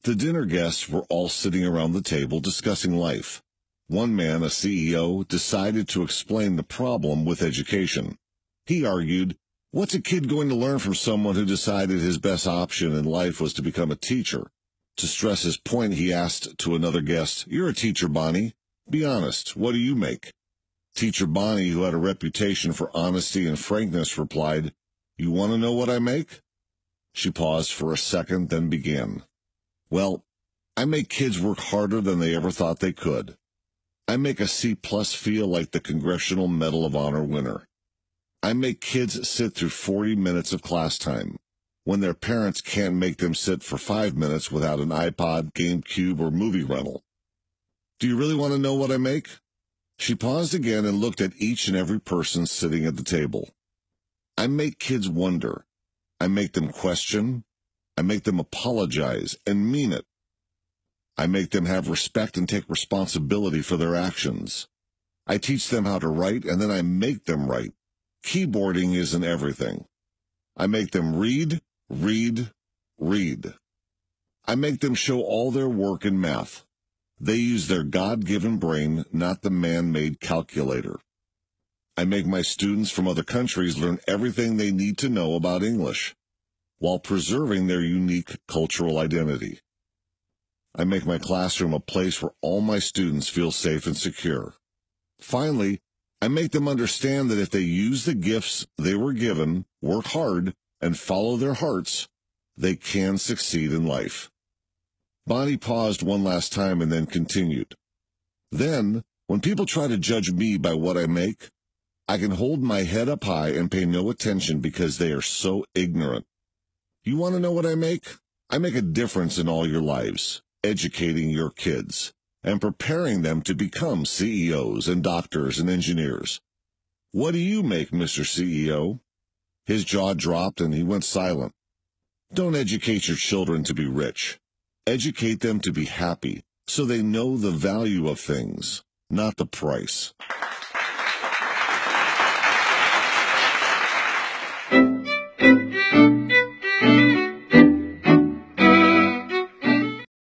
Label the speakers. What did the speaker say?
Speaker 1: The dinner guests were all sitting around the table discussing life. One man, a CEO, decided to explain the problem with education. He argued, "What's a kid going to learn from someone who decided his best option in life was to become a teacher?" To stress his point, he asked to another guest, "You're a teacher, Bonnie. Be honest, what do you make?" Teacher Bonnie, who had a reputation for honesty and frankness, replied, "You want to know what I make?" She paused for a second, then began. "Well, I make kids work harder than they ever thought they could. I make a C+ feel like the Congressional Medal of Honor winner. I make kids sit through 40 minutes of class time, when their parents can't make them sit for 5 minutes without an iPod, GameCube, or movie rental. Do you really want to know what I make?" She paused again and looked at each and every person sitting at the table. "I make kids wonder. I make them question. I make them apologize and mean it. I make them have respect and take responsibility for their actions. I teach them how to write, and then I make them write. Keyboarding isn't everything. I make them read, read, read. I make them show all their work in math. They use their God-given brain, not the man-made calculator. I make my students from other countries learn everything they need to know about English, while preserving their unique cultural identity. I make my classroom a place where all my students feel safe and secure. Finally, I make them understand that if they use the gifts they were given, work hard, and follow their hearts, they can succeed in life." Bonnie paused one last time and then continued. "Then, when people try to judge me by what I make, I can hold my head up high and pay no attention because they are so ignorant. You want to know what I make? I make a difference in all your lives, educating your kids, and preparing them to become CEOs and doctors and engineers. What do you make, Mr. CEO?" His jaw dropped and he went silent. Don't educate your children to be rich. Educate them to be happy, so they know the value of things, not the price.